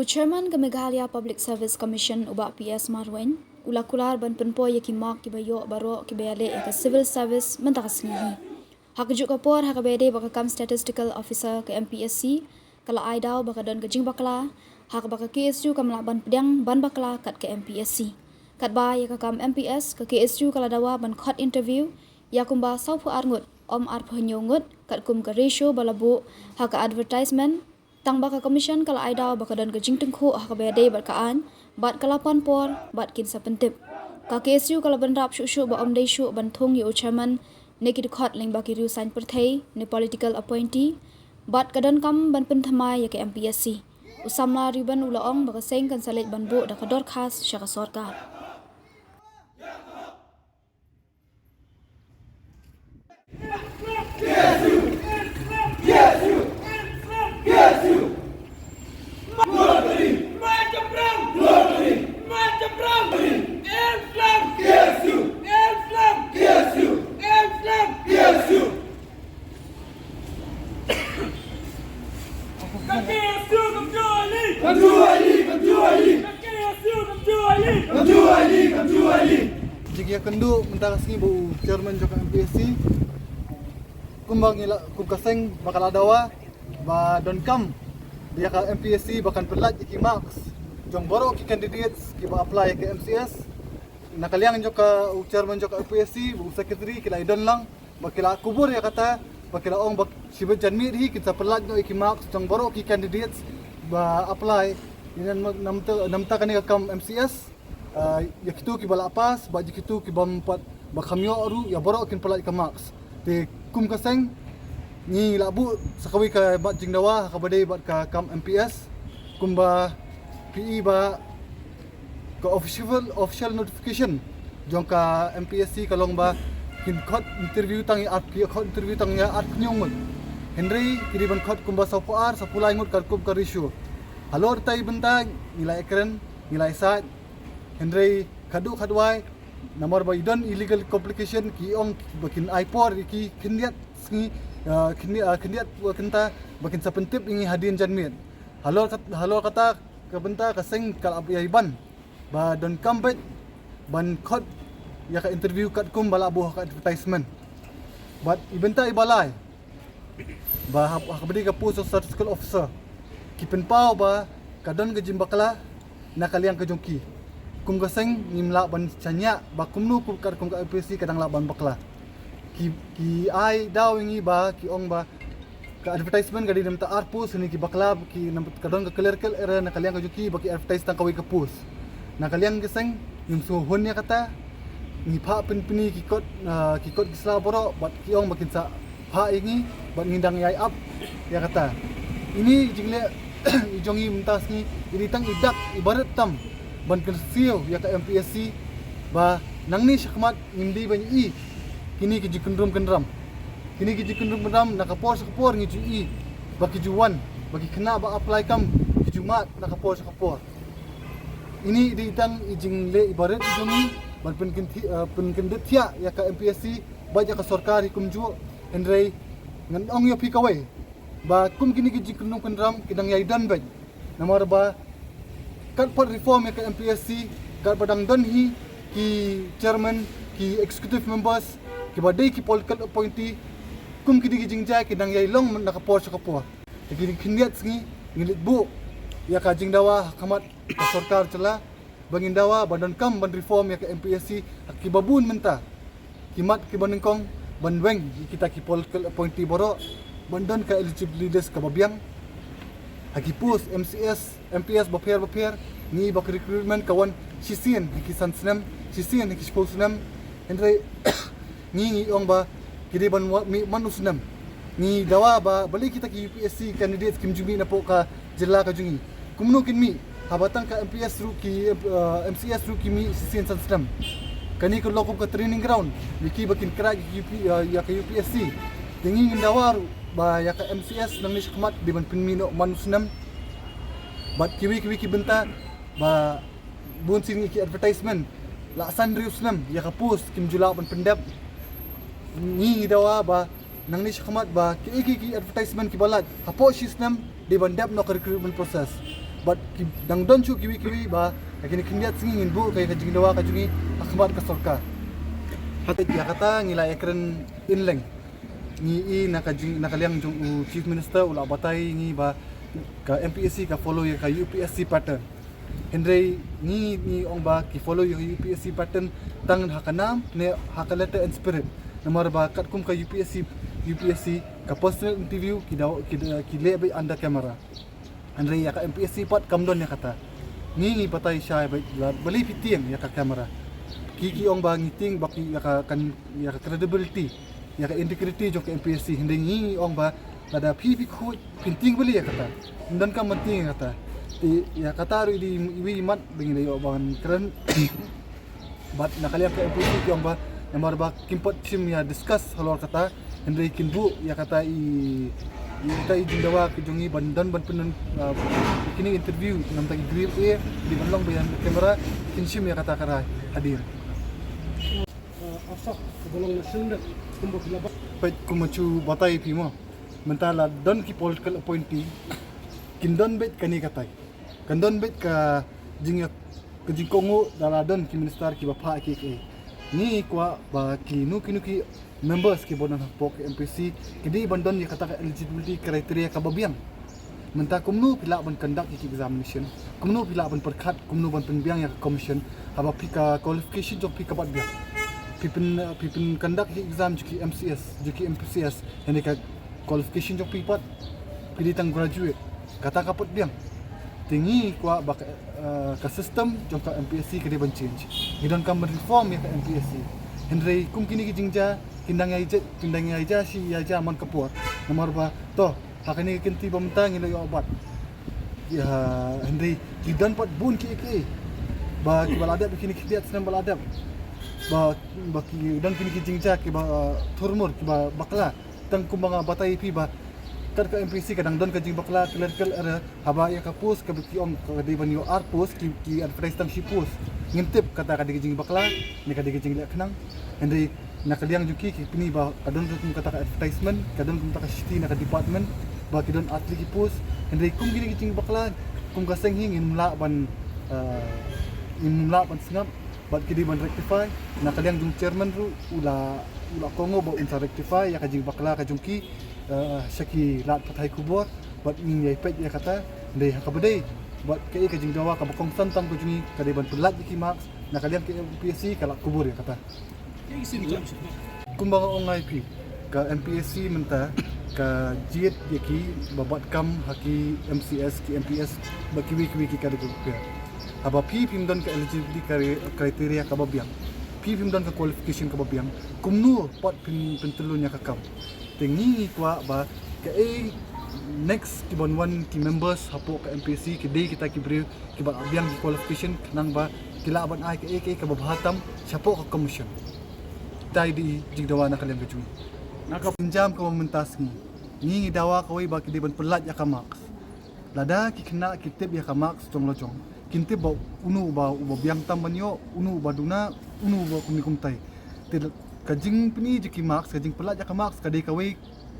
Chairman ke Meghalaya Public Service Commission ubak PS Marwen ula kular ban penpo ye ki mak ki bayo baro ki bayale ke civil service mentak sengi hak juk kapor hak bede baka kam statistical officer ke MPSC kala aidau baka don ke jing bakla hak baka KSU kamla ban pedang ban bakla kat ke MPSC kat ba ye kam MPS ke KSU kala dawa ban khot interview ya kumba saupu arngut om ar phanyongut kat kum ke ratio balabu hak advertisement tang baka commission kala aidau baka dan ke jingteng khu hak bede barkaan bat kala pon por bat kin sapentip ka KSU kala ban rap shu ba om dei shu ban thong yu chairman ne ki khot leng baki ru sign perthei ne political appointee bat kadan kam ban pen thamai ya ke MPSC usamla riban ula ong baka seng kan salet ban bu da ka dor khas syaka sarkar Jika kendu mentang sengi bu chairman joka MPSC kumbang ila kubkaseng bakal adawa ba don kam dia ka MPSC bahkan pelat iki marks jong boro ki candidates ki ba apply ke MCS nakaliang joka chairman joka MPSC bu secretary kila idon lang bakila kubur ya kata bakila ong bak sibet janmi hi kita pelat no iki marks jong boro ki candidates ba apply inan namta kan kam MCS ya kitu ki bala pas ba kitu ki bampat ba khamyo aru ya boro kin pelat ka marks te kum kaseng ni labu sakawi ka bat jingdawa ka badai bat ka kam MPS kumba PE ba ka official notification jong ka MPSC kalong ba kin khot interview tang at ki khot interview tang ya at nyong Henry kiri ban khot kumba sapar sapulai ngut kar kum ka issue halor tai bentang nilai ekran nilai sat Henry kadu khadwai nomor ba idon illegal complication ki ong bakin ipor ki kindiat sengi kindiat kenta bakin sapentip ingi hadin janmit halor kata ka benta ka seng kal abiban ba don kambet ban khot ya ka interview kat kum bala buh ka advertisement but ibenta ibalai ba hak bedi ka post statistical officer ki penpau ba kadon ke jimbakla nakaliang ke jongki kum gaseng nimla ban chanya ba kumnu kum kar kum ka APC kadang la ban bakla ki ai daw ingi ba ki ong ba ka advertisement gadi namta arpus ni ki bakla ki namta kadon ka clerical error nakaliang ka juki ba ki advertise tang kawi ka pus nakaliang gaseng nim so hon ya kata ni pha pini ki kot gisla boro bat ki ong bakin sa pha ingi bat ngindang yai up ya kata ini jingle ijongi mentas ni ini tang idak ibarat tam ban kersio ya ka MPSC ba nangni syakmat ngindi ban i kini ki jikendrum kendram nakapor ngi i baki juwan baki kena ba apply kam ki jumat nakapor ini di tang ijing le ibarat ijongi ban pen kendetia ya ka MPSC ba ya ka sarkar hukum ju endrei ngan ong yo pikawai ba kum kini ki jikendrum kendram kidang yai dan ba nomor ba kat pot reform ya ke MPSC kat badang don hi ki chairman ki executive members ki badai ki political appointee kum ki digi jingja ki dang yai long nakapor sakapor ki kindiat sngi ngilit bu ya ka jingdawa kamat ka sarkar cela bangindawa badan kam ban reform ya ke MPSC ki babun menta kimat ki banengkong banweng kita ki political appointee boro bandon ka eligible leaders ka babiang haki pus MPS bapiar ni bak recruitment kawan sisian hiki sansnam sisian hiki sponsnamendre ni ong ba kidi ban manusnam ni dawa ba balik kita ki UPSC candidates kim jumi na po ka jilla ka jungi kumno kin mi habatan ka MPS ru ki MCS ru ki mi sisian sansnam kani ko lokum ka training ground wiki bakin kra ya ka UPSC tingi dawa ba ya ka MCS nang ni khmat di ban pinmino manusnam bat kiwi ki benta ba bun sini ki advertisement la sandriusnam ya ka post kim jula ban pendap ni dawa ba nang ni khmat ba ki advertisement ki balat hapo shisnam di ban dap no recruitment process but dang don chu kiwi ba kini kindiat singin bu kay kajing dawa kajungi akhmat ka sorka hatit ya kata ngila ekren inleng ni nakajing nakaliang jung chief minister ula batai ni ba ka MPSC ka follow ya ka UPSC pattern Henry ni ong ba ki follow ya UPSC pattern tang hakanam ne hakaleta and spirit nomor ba kat kum ka UPSC ka personal interview ki lebe anda kamera Henry ya ka MPSC pat kamdon ya kata ni patay siya bali fitiang ya ka kamera kiki ong ba ngiting baki ya ka credibility ya ka integrity jong ka MPSC hindi ni ong ba ada pipi khu pinting bali ya kata dan ka menting kata ya kata ri di iwi mat bingin yo ban keren bat nakaliak ka MPSC ki ong ba nomor ba kimpot sim ya discuss halor kata Henry kinbu ya kata kita jindawa ke jongi bandan ban penun kini interview nam tagi grip di balong bayan kamera kinsim ya kata kara hadir asok golong nasional kumbok labak pait kumachu batai pimo mentala don ki political appointee kindon bet kani katai kandon bet ka jingya ke jingkongo dala don ki minister ki bapa ki ni kwa ba ki nuki members ki bonan pok MPC kidi bandon ya kata eligibility criteria ka babiang menta kumnu pila ban conduct ki examination kumnu pila ban perkhat kumnu ban penbiang ya commission haba pika qualification jok pika bat biang pipin conduct ki exam juki MCS juki MPCS yani ka qualification jok pipat pili tang graduate kata kapot biang tinggi kwa ba ka system jok ka MPSC kidi ban change gidon kam reform ya ka MPSC Henry kum kini ki jingja kindang aja si aja man kapur nomor ba to hakani kinti bamtang ilo yo obat ya Henry kidan pat bun ki ba ki baladap kini kidiat senam baladap ba ki dan kini ki jingja ki ba turmur ki ba bakla tang kumbanga batai pi ba tar ka MPC kadang don ka jing bakla clerical era haba ya ka post ka ki om ka di ban yo art post ki advertise tang si post ngintip kata ka di jing bakla ni ka di jing lek kenang Henry nakaliang juki ki pini ba kadon kum kata ka advertisement kadon kum kata city na ka department ba kidon atli ki post Henry kum gini kiting bakla kum ka seng hing in mla ban singap bat kidi ban rectify nakaliang jung chairman ru ula kongo ba unsa rectify ya ka jing bakla ka jungki saki lat patai kubur bat ing yai pet ya kata dei ha ka bedai bat ke ka jing dawa ka bakong santam ko jungi ka dei ban pelat ki marks nakaliang ki PSC kala kubur ya kata kumbaga ongai pi ka MPSC menta ka jiet yaki babat kam haki MCS ki MPS baki wiki ka de pe aba pi pimdon ka eligibility criteria ka babiang pi pimdon ka qualification ka babiang kumnu pot pentelunya ka kam tingi kwa ba ka next ki bonwan ki members hapo ka MPSC ki day kita ki bri ki ba abiang qualification nang ba kilaban ai ka babahatam siapo ka commission tay di jigdawa na kaliang gajung nakapinjam ka mementas ni dawa kawai ba ki ban pelat ya ka max lada ki kena kitip ya ka max tong lojong kintip ba unu ba biang tambanyo unu ba duna unu ba kumikumtay til kajing pini jiki max kajing pelat ya ka max kadai kawai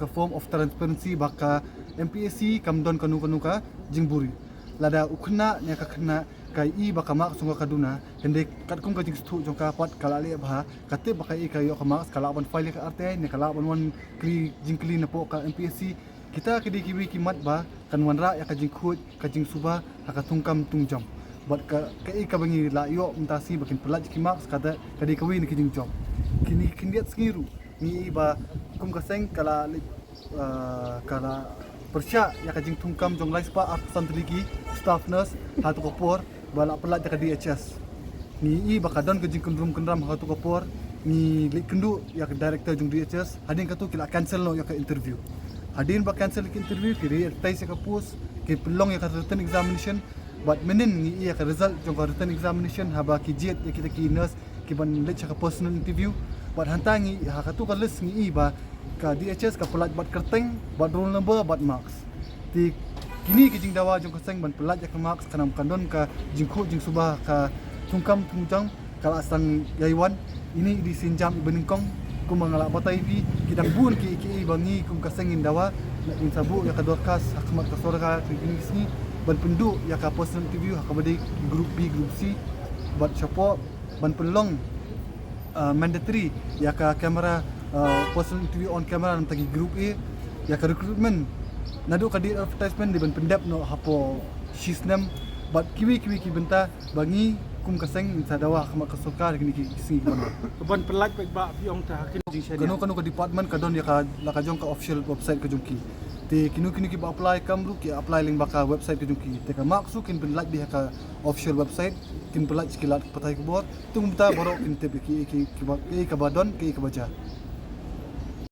ka form of transparency ba ka MPSC kamdon kanu ka jingburi lada ukna nya ka kena kai baka mak sunga kaduna hende kat kum ka jing stu jong ka pat kala le ba kate baka ka yo ka mak kala ban file ka arte ne kala ban wan kli jing kli na po ka MPSC kita kedi kiwi kimat ba kan wan ra ya ka jing khut ka jing suba ha ka tungkam tungjam bat ka ka bangi la yo mtasi bakin pelaj ki mak kada kadi kawi ni ki jing jom kini kindiat sengiru ni ba kum ka seng kala persya ya ka jing tungkam jong lai spa santriki staff nurse hatu kopor bala pelat ka DHS ni baka don ke jing kendram hatu kopor ni lik kendu ya ka director jong DHS hadin ka tu kila cancel no ya ka interview hadin ba cancel ki interview ki advertise ka post ki pelong ya ka written examination but menin ni ya ka result jong ka written examination haba ki jet ya kita ki nurse ki ban let ka personal interview but hantangi ha ka tu ka list ni ba ka DHS ka pelat bat kerteng bat roll number bat marks ti kini ki jing dawa jong kaseng ban pelat ya ka marks kanam kandon ka jingkhu jing subah ka tungkam tungjang kala sang yaiwan ini di sinjam ibeningkong kum mangala batai pi kidang bun ki bangi kum kaseng indawa na insabu ya ka dorkas hakmat ka sorga ki ni ban pendu ya ka personal interview ha ka bade group B group C bat chapo ban penlong mandatory ya ka kamera personal interview on camera nam tagi group A ya ka recruitment nadu ka di advertisement di ban pendap no hapo shisnam bat kiwi benta bangi kum kaseng sadawa kama kasoka kini kisi kono Ban pelak baik ba piong ta hakin jing syariah. kanu ka department ka don ya ka la ka jong ka official website ka jongki te kinu ki ba apply kamru ki apply ling baka website ka jongki te ka maksu kin ben like di ka official website kin pelak skilat patai ko bor tung ta borok kin te ki ba don ki ka baja